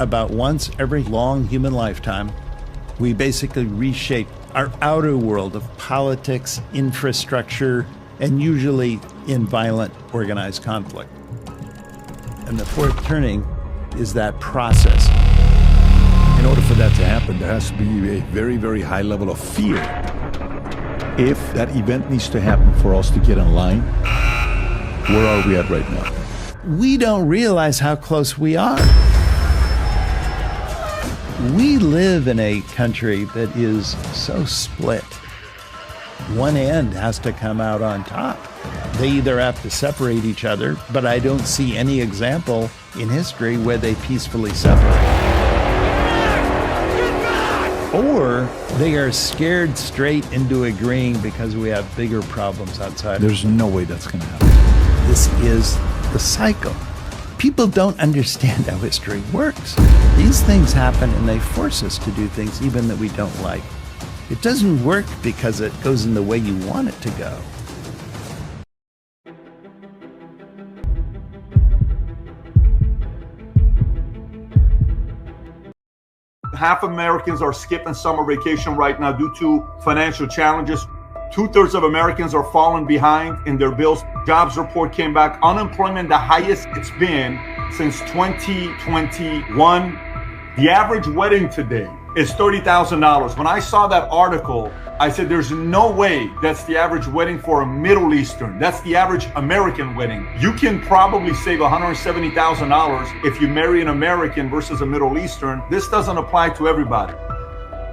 about once every long human lifetime, we basically reshape our outer world of politics, infrastructure, and usually in violent organized conflict. And the fourth turning is that process. In order for that to happen, there has to be a very, very high level of fear. If that event needs to happen for us to get in line, where are we at right now? We don't realize how close we are. We live in a country that is so split. One end has to come out on top. They either have to separate each other, but I don't see any example in history where they peacefully separate. Or they are scared straight into agreeing because we have bigger problems outside. There's no way that's going to happen. This is the cycle. People don't understand how history works. These things happen and they force us to do things even that we don't like. It doesn't work because it goes in the way you want it to go. Half Americans are skipping summer vacation right now due to financial challenges. 2/3 of Americans are falling behind in their bills. Jobs report came back. Unemployment, the highest it's been since 2021. The average wedding today is $30,000. When I saw that article, I said, there's no way that's the average wedding for a Middle Eastern. That's the average American wedding. You can probably save $170,000 if you marry an American versus a Middle Eastern. This doesn't apply to everybody.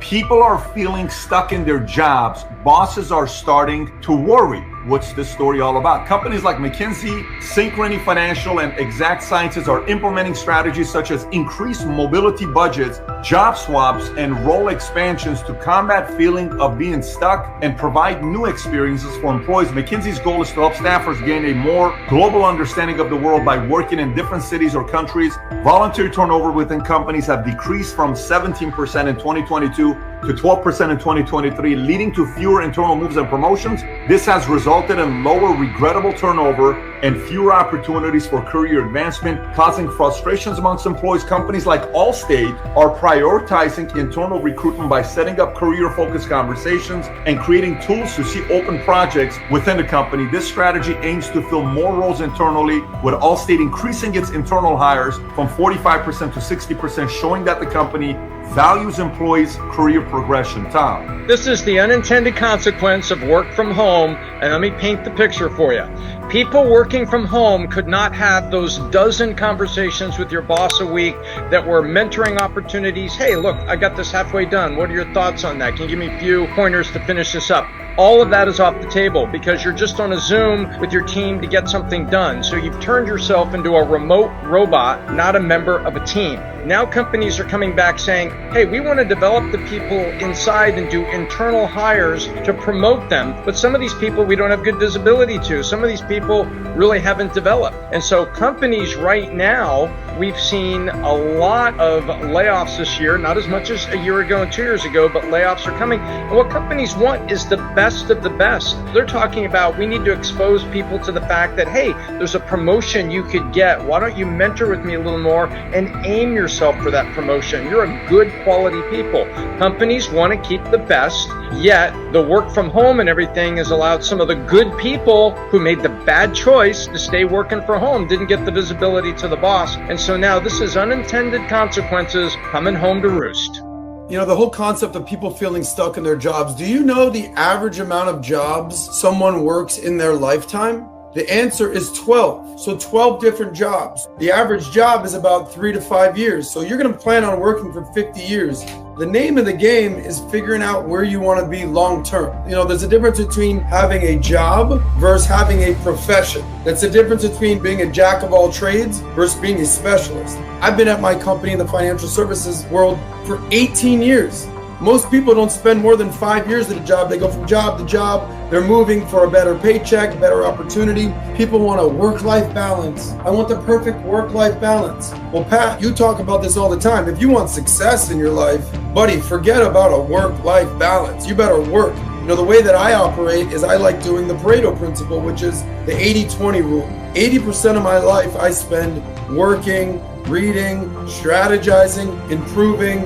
People are feeling stuck in their jobs. Bosses are starting to worry. What's this story all about? Companies like McKinsey, Synchrony Financial, and Exact Sciences are implementing strategies such as increased mobility budgets, job swaps, and role expansions to combat feeling of being stuck and provide new experiences for employees. McKinsey's goal is to help staffers gain a more global understanding of the world by working in different cities or countries. Voluntary turnover within companies have decreased from 17% in 2022 to 12% in 2023, leading to fewer internal moves and promotions. This has resulted in lower regrettable turnover and fewer opportunities for career advancement, causing frustrations amongst employees. Companies like Allstate are prioritizing internal recruitment by setting up career-focused conversations and creating tools to see open projects within the company. This strategy aims to fill more roles internally, with Allstate increasing its internal hires from 45% to 60%, showing that the company values employees' career progression. Tom. This is the unintended consequence of work from home, and let me paint the picture for you. People working from home could not have those dozen conversations with your boss a week that were mentoring opportunities. Hey, look, I got this halfway done. What are your thoughts on that? Can you give me a few pointers to finish this up? All of that is off the table because you're just on a Zoom with your team to get something done. So you've turned yourself into a remote robot, not a member of a team. Now companies are coming back saying, hey, we want to develop the people inside and do internal hires to promote them. But some of these people we don't have good visibility to. Some of these people really haven't developed. And so companies right now, we've seen a lot of layoffs this year, not as much as a year ago and 2 years ago, but layoffs are coming. And what companies want is the best of the best. They're talking about we need to expose people to the fact that, hey, there's a promotion you could get. Why don't you mentor with me a little more and aim yourself for that promotion? You're a good quality people. Companies want to keep the best, yet the work from home and everything has allowed some of the good people who made the bad choice to stay working from home, didn't get the visibility to the boss. And so now this is unintended consequences coming home to roost. You know, the whole concept of people feeling stuck in their jobs. Do you know the average amount of jobs someone works in their lifetime? The answer is 12. So 12 different jobs. The average job is about 3 to 5 years. So you're going to plan on working for 50 years. The name of the game is figuring out where you want to be long term. You know, there's a difference between having a job versus having a profession. That's the difference between being a jack of all trades versus being a specialist. I've been at my company in the financial services world for 18 years. Most people don't spend more than 5 years at a job. They go from job to job. They're moving for a better paycheck, better opportunity. People want a work-life balance. I want the perfect work-life balance. Well, Pat, you talk about this all the time. If you want success in your life, buddy, forget about a work-life balance. You better work. You know, the way that I operate is I like doing the Pareto principle, which is the 80-20 rule. 80% of my life I spend working, reading, strategizing, improving.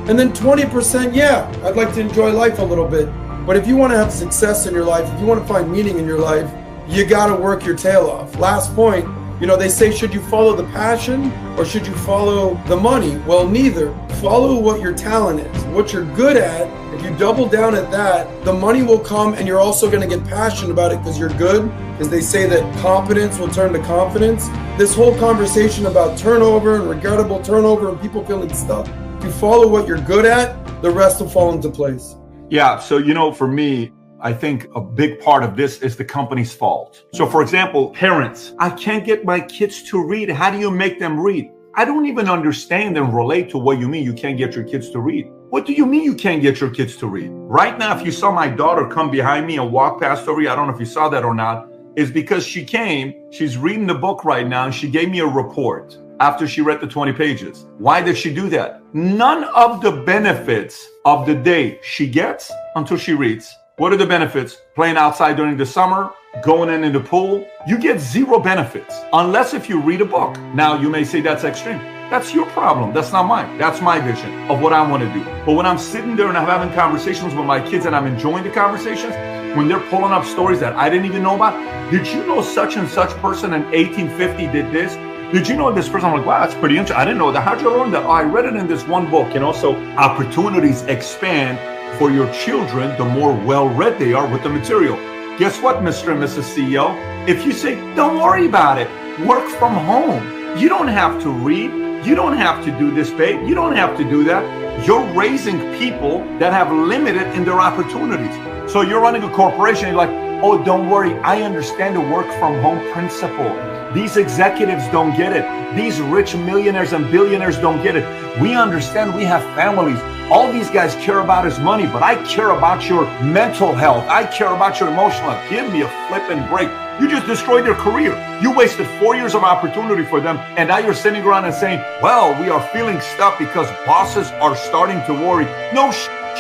And then 20%, yeah, I'd like to enjoy life a little bit. But if you want to have success in your life, if you want to find meaning in your life, you got to work your tail off. Last point, they say, should you follow the passion or should you follow the money? Well, neither. Follow what your talent is, what you're good at. If you double down at that, the money will come, and you're also going to get passionate about it because you're good. Because they say that competence will turn to confidence. This whole conversation about turnover and regrettable turnover and people feeling stuck. If you follow what you're good at, the rest will fall into place. Yeah. So, for me, I think a big part of this is the company's fault. So, for example, parents, I can't get my kids to read. How do you make them read? I don't even understand and relate to what you mean you can't get your kids to read. What do you mean you can't get your kids to read? Right now, if you saw my daughter come behind me and walk past over here, I don't know if you saw that or not, is because she's reading the book right now, and she gave me a report after she read the 20 pages. Why did she do that? None of the benefits of the day she gets until she reads. What are the benefits? Playing outside during the summer, going in the pool. You get zero benefits unless if you read a book. Now, you may say that's extreme. That's your problem. That's not mine. That's my vision of what I want to do. But when I'm sitting there and I'm having conversations with my kids and I'm enjoying the conversations, when they're pulling up stories that I didn't even know about, did you know such and such person in 1850 did this? Did you know this person? I'm like, wow, that's pretty interesting. I didn't know that. How'd you learn that? Oh, I read it in this one book. So opportunities expand for your children the more well-read they are with the material. Guess what, Mr. and Mrs. CEO? If you say, don't worry about it, work from home. You don't have to read. You don't have to do this, babe. You don't have to do that. You're raising people that have limited in their opportunities. So you're running a corporation. You're like, oh, don't worry. I understand the work from home principle. These executives don't get it. These rich millionaires and billionaires don't get it. We understand we have families. All these guys care about is money, but I care about your mental health. I care about your emotional health. Give me a flipping break. You just destroyed their career. You wasted 4 years of opportunity for them. And now you're sitting around and saying, well, we are feeling stuck because bosses are starting to worry. No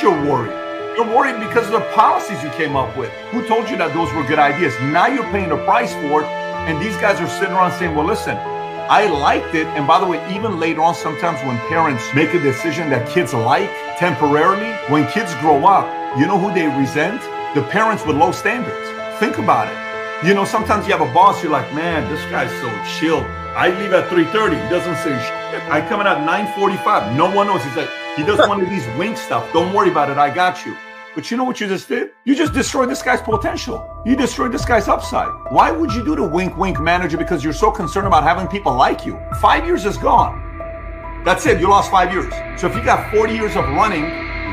you're worried. You're worried because of the policies you came up with. Who told you that those were good ideas? Now you're paying the price for it. And these guys are sitting around saying, well, listen, I liked it. And by the way, even later on, sometimes when parents make a decision that kids like temporarily, when kids grow up, you know who they resent? The parents with low standards. Think about it. Sometimes you have a boss, you're like, man, this guy's so chill. I leave at 3:30. He doesn't say shit. I come in at 9:45. No one knows. He's like, he does one of these wink stuff. Don't worry about it. I got you. But you know what you just did? You just destroyed this guy's potential. You destroyed this guy's upside. Why would you do the wink manager? Because you're so concerned about having people like you. 5 years is gone. That's it. You lost 5 years. So if you got 40 years of running,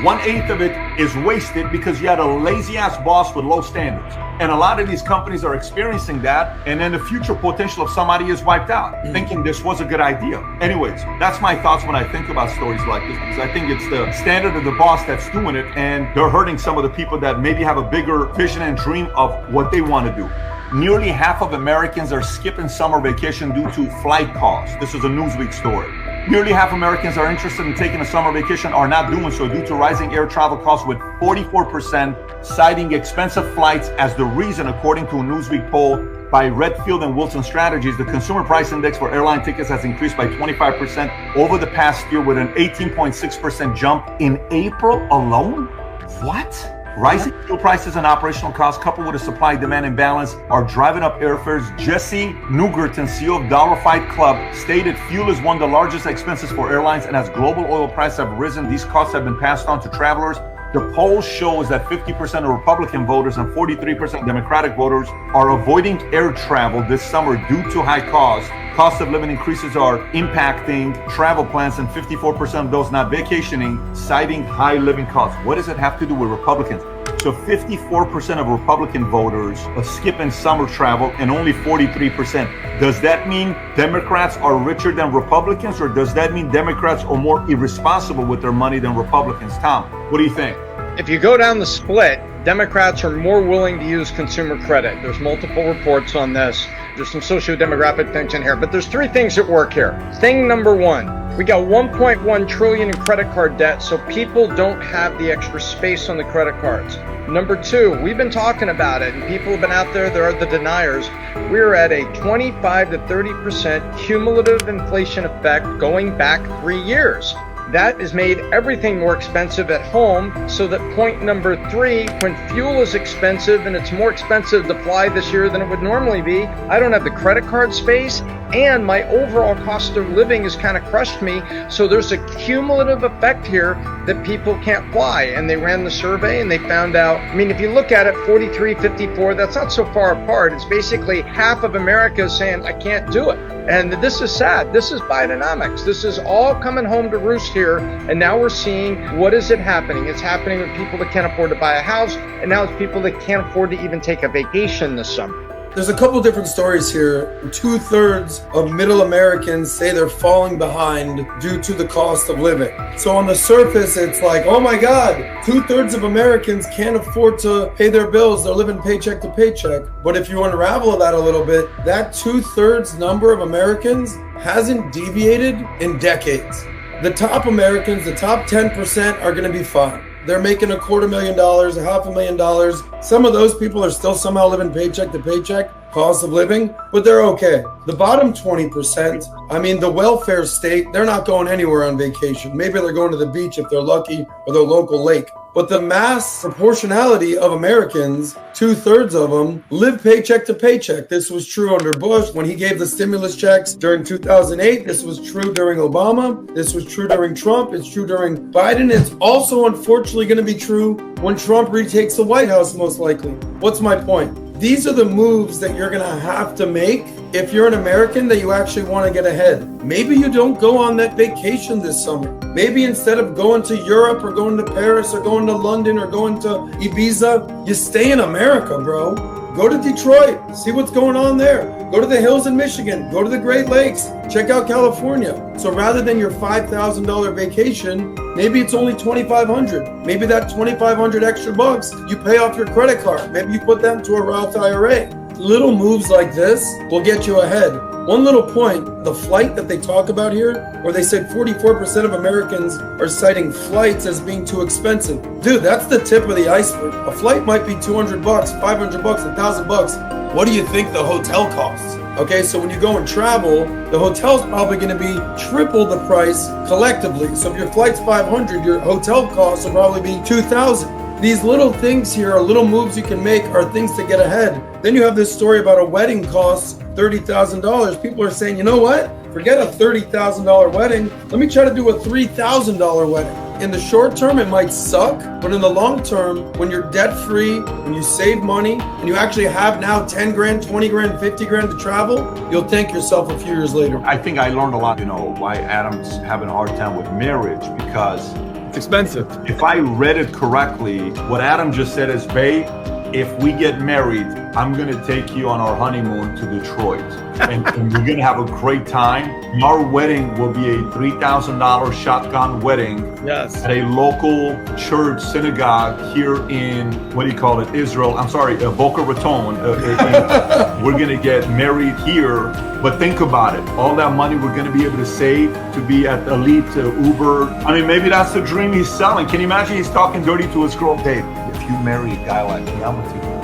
1/8 of it is wasted because you had a lazy ass boss with low standards. And a lot of these companies are experiencing that. And then the future potential of somebody is wiped out, thinking this was a good idea. Anyways, that's my thoughts when I think about stories like this, because I think it's the standard of the boss that's doing it. And they're hurting some of the people that maybe have a bigger vision and dream of what they want to do. Nearly half of Americans are skipping summer vacation due to flight costs. This is a Newsweek story. Nearly half Americans are interested in taking a summer vacation are not doing so due to rising air travel costs, with 44% citing expensive flights as the reason, according to a Newsweek poll by Redfield and Wilson Strategies. The consumer price index for airline tickets has increased by 25% over the past year, with an 18.6% jump in April alone. What? Rising fuel prices and operational costs, coupled with a supply-demand imbalance, are driving up airfares. Jesse Newgerton, CEO of Dollar Fight Club, stated fuel is one of the largest expenses for airlines, and as global oil prices have risen, these costs have been passed on to travelers. The poll shows that 50% of Republican voters and 43% Democratic voters are avoiding air travel this summer due to high costs. Cost of living increases are impacting travel plans, and 54% of those not vacationing citing high living costs. What does it have to do with Republicans? So 54% of Republican voters are skipping summer travel and only 43%. Does that mean Democrats are richer than Republicans, or does that mean Democrats are more irresponsible with their money than Republicans? Tom, what do you think? If you go down the split, Democrats are more willing to use consumer credit. There's multiple reports on this. There's some socio-demographic things in here, but there's three things that work here. Thing number one, we got 1.1 trillion in credit card debt, so people don't have the extra space on the credit cards. Number two, we've been talking about it, and people have been out there, there are the deniers. We're at a 25 to 30% cumulative inflation effect going back 3 years. That has made everything more expensive at home, so that point number three, when fuel is expensive and it's more expensive to fly this year than it would normally be, I don't have the credit card space, and my overall cost of living has kind of crushed me. So there's a cumulative effect here that people can't fly. And they ran the survey and they found out, I mean, if you look at it, 43, 54, that's not so far apart. It's basically half of America saying, I can't do it. And this is sad. This is Bidenomics. This is all coming home to roost here. And now we're seeing, what is it happening? It's happening with people that can't afford to buy a house. And now it's people that can't afford to even take a vacation this summer. There's a couple different stories here. 2/3 of middle Americans say they're falling behind due to the cost of living. So on the surface, it's like, oh my God, 2/3 of Americans can't afford to pay their bills. They're living paycheck to paycheck. But if you unravel that a little bit, that 2/3 number of Americans hasn't deviated in decades. The top Americans, the top 10% are going to be fine. They're making $250,000, $500,000. Some of those people are still somehow living paycheck to paycheck, cost of living, but they're okay. The bottom 20%, I mean, the welfare state, they're not going anywhere on vacation. Maybe they're going to the beach if they're lucky, or their local lake. But the mass proportionality of Americans, 2/3 of them, live paycheck to paycheck. This was true under Bush when he gave the stimulus checks during 2008. This was true during Obama. This was true during Trump. It's true during Biden. It's also unfortunately going to be true when Trump retakes the White House, most likely. What's my point? These are the moves that you're going to have to make if you're an American that you actually want to get ahead. Maybe you don't go on that vacation this summer. Maybe instead of going to Europe or going to Paris or going to London or going to Ibiza, you stay in America, bro. Go to Detroit, see what's going on there. Go to the hills in Michigan, go to the Great Lakes, check out California. So rather than your $5,000 vacation, maybe it's only $2,500. Maybe that $2,500 extra bucks, you pay off your credit card. Maybe you put that into a Roth IRA. Little moves like this will get you ahead. One little point, the flight that they talk about here, where they said 44% of Americans are citing flights as being too expensive. Dude, that's the tip of the iceberg. A flight might be $200, $500, $1,000. What do you think the hotel costs? Okay, so when you go and travel, the hotel's probably going to be triple the price collectively. So if your flight's $500, your hotel costs will probably be $2,000. These little things here are little moves you can make, are things to get ahead. Then you have this story about a wedding costs $30,000. People are saying, you know what? Forget a $30,000 wedding. Let me try to do a $3,000 wedding. In the short term, it might suck, but in the long term, when you're debt free, when you save money, and you actually have now 10 grand, 20 grand, 50 grand to travel, you'll thank yourself a few years later. I think I learned a lot, why Adam's having a hard time with marriage, because it's expensive. If I read it correctly, what Adam just said is, babe, if we get married, I'm going to take you on our honeymoon to Detroit. And we're going to have a great time. Our wedding will be a $3,000 shotgun wedding at a local church synagogue here in, Israel. I'm sorry, Boca Raton. We're going to get married here. But think about it. All that money we're going to be able to save to be at elite Uber. I mean, maybe that's the dream he's selling. Can you imagine he's talking dirty to his girl? Dave, if you marry a guy like me, I'm going to take you to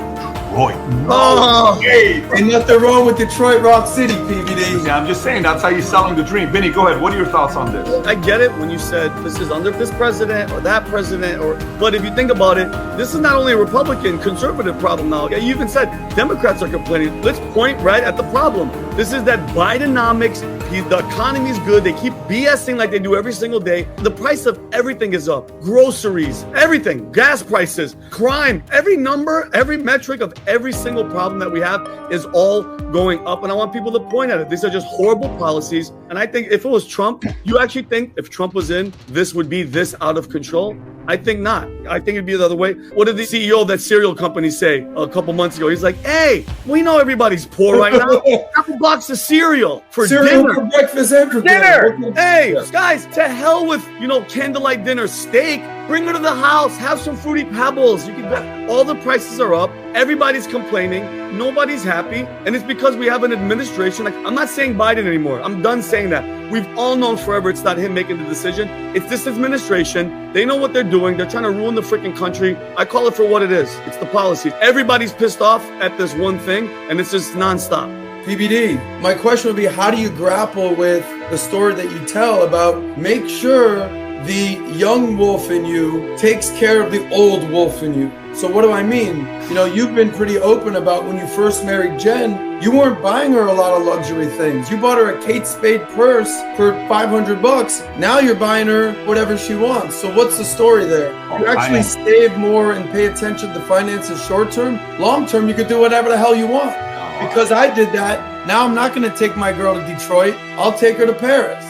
Detroit. Oh, hey. Ain't nothing wrong with Detroit Rock City, PBD. Yeah, I'm just saying, that's how you're selling the dream. Vinny, go ahead. What are your thoughts on this? I get it when you said this is under this president or that president, but if you think about it, this is not only a Republican conservative problem now. You even said Democrats are complaining. Let's point right at the problem. This is that Bidenomics. The economy is good. They keep BSing like they do every single day. The price of everything is up. Groceries, everything, gas prices, crime, every number, every metric of every single problem that we have is all going up. And I want people to point at it. These are just horrible policies. And I think if it was Trump, you actually think if Trump was in, this would be this out of control? I think not. I think it'd be the other way. What did the CEO of that cereal company say a couple months ago? He's like, hey, we know everybody's poor right now. Apple box of cereal for dinner. For breakfast and for dinner. Hey, guys, to hell with, candlelight dinner steak. Bring her to the house. Have some Fruity Pebbles. You can. All the prices are up. Everybody's complaining. Nobody's happy. And it's because we have an administration. Like, I'm not saying Biden anymore. I'm done saying that. We've all known forever it's not him making the decision. It's this administration. They know what they're doing. They're trying to ruin the freaking country. I call it for what it is. It's the policy. Everybody's pissed off at this one thing, and it's just nonstop. PBD, my question would be, how do you grapple with the story that you tell about make sure the young wolf in you takes care of the old wolf in you? So what do I mean? You know, you've been pretty open about when you first married Jen, you weren't buying her a lot of luxury things. You bought her a Kate Spade purse for $500. Now you're buying her whatever she wants. So what's the story there? You actually save more and pay attention to finances short term. Long term, you could do whatever the hell you want. Because I did that. Now I'm not going to take my girl to Detroit. I'll take her to Paris.